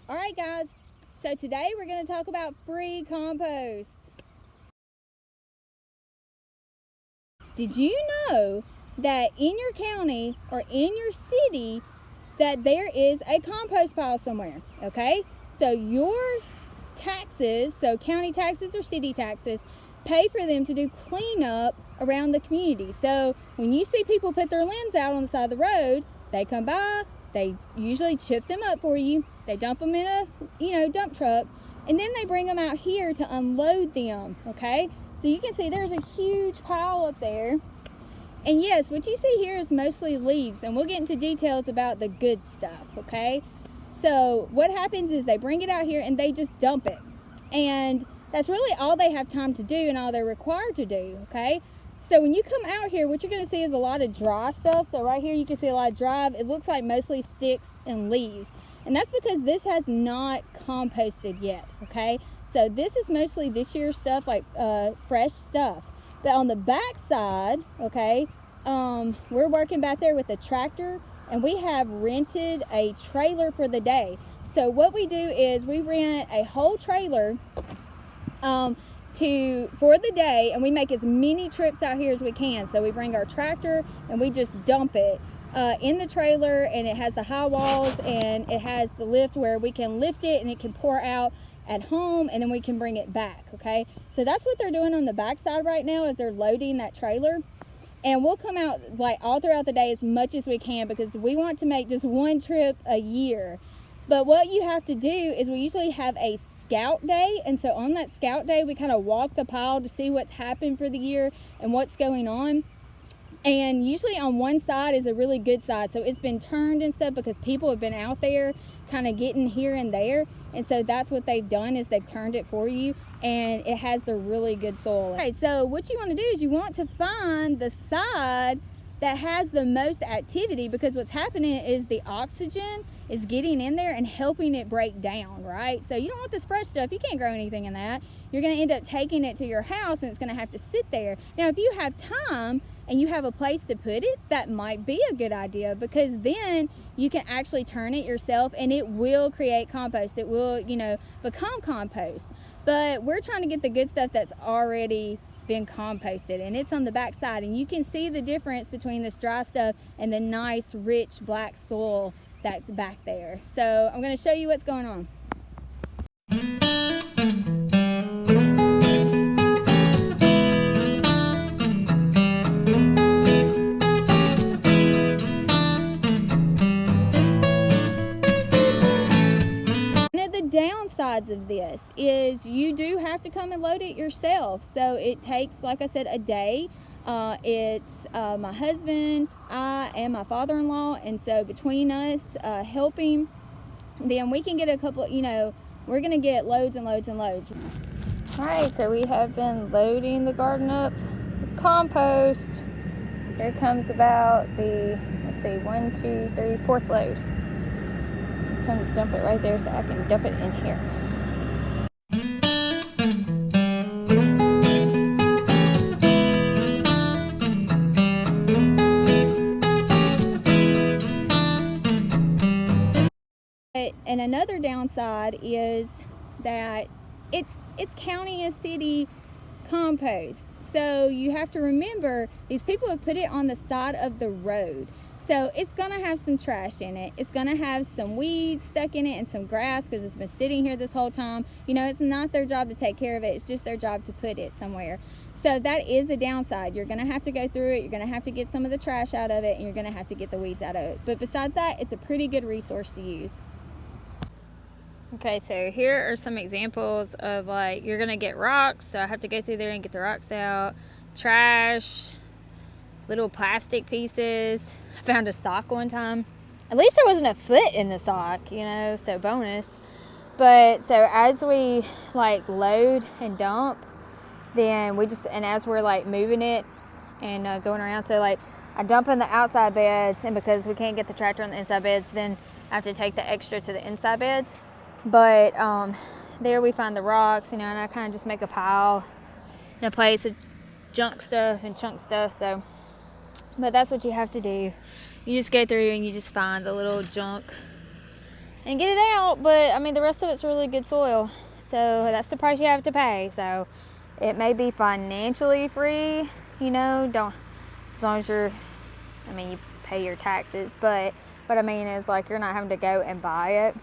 All right, guys, so today we're going to talk about free compost. Did you know that in your county or in your city that there is a compost pile somewhere? Okay, so your taxes, so county taxes or city taxes, pay for them to do cleanup around the community. So when you see people put their limbs out on the side of the road, they come by, they usually chip them up for you, they dump them in a dump truck, and then they bring them out here to unload them. Okay, so you can see there's a huge pile up there, and yes, what you see here is mostly leaves, and we'll get into details about the good stuff. Okay, so what happens is they bring it out here and they just dump it, and that's really all they have time to do and all they're required to do. Okay, so when you come out here, what you're going to see is a lot of dry stuff. So right here you can see a lot of dry, it looks like mostly sticks and leaves, and that's because this has not composted yet. Okay, so this is mostly this year's stuff, like fresh stuff. But on the back side, okay, we're working back there with a tractor, and we have rented a trailer for the day. So what we do is we rent a whole trailer for the day, and we make as many trips out here as we can. So we bring our tractor and we just dump it in the trailer, and it has the high walls and it has the lift where we can lift it and it can pour out at home, and then we can bring it back. Okay, so that's what they're doing on the back side right now, is they're loading that trailer, and we'll come out like all throughout the day as much as we can because we want to make just one trip a year. But what you have to do is we usually have a scout day, and so on that scout day we kind of walk the pile to see what's happened for the year and what's going on. And usually on one side is a really good side, so it's been turned and stuff because people have been out there kind of getting here and there, and so that's what they've done, is they've turned it for you, and it has the really good soil. Okay, so what you want to do is you want to find the side that has the most activity, because what's happening is the oxygen is getting in there and helping it break down, right? So you don't want this fresh stuff. You can't grow anything in that. You're going to end up taking it to your house, and it's going to have to sit there. Now, if you have time and you have a place to put it, that might be a good idea, because then you can actually turn it yourself and it will create compost. It will, become compost. But we're trying to get the good stuff that's already been composted, and it's on the back side, and you can see the difference between this dry stuff and the nice rich black soil that's back there. So I'm going to show you what's going on. Downsides of this is you do have to come and load it yourself, so it takes, like I said, a day. It's my husband, I, and my father-in-law, and so between us helping, then we can get a couple, we're gonna get loads and loads and loads. All right, so we have been loading the garden up with compost. Here comes about the, let's see, 1, 2, 3, 4th load. Come dump it right there so I can dump it in here. And another downside is that it's county and city compost. So you have to remember, these people have put it on the side of the road. So it's gonna have some trash in it. It's gonna have some weeds stuck in it and some grass because it's been sitting here this whole time. It's not their job to take care of it. It's just their job to put it somewhere. So that is a downside. You're gonna have to go through it. You're gonna have to get some of the trash out of it, and you're gonna have to get the weeds out of it. But besides that, it's a pretty good resource to use. Okay, so here are some examples of, like, you're gonna get rocks. So I have to go through there and get the rocks out. Trash, little plastic pieces. I found a sock one time. At least there wasn't a foot in the sock, so bonus. But so as we load and dump, then and as we're moving it and going around, so I dump in the outside beds, and because we can't get the tractor on the inside beds, then I have to take the extra to the inside beds. But there we find the rocks, and I kind of just make a pile in a place of junk stuff and chunk stuff. So, but that's what you have to do. You just go through and you just find the little junk and get it out. But I mean, the rest of it's really good soil, so that's the price you have to pay. So it may be financially free, you know, don't, as long as you're, I mean, you pay your taxes, but I mean, it's like you're not having to go and buy it.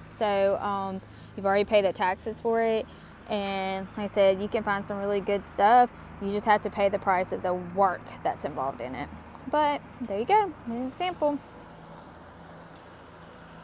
So you've already paid the taxes for it, and like I said, you can find some really good stuff. You just have to pay the price of the work that's involved in it. But there you go, an example.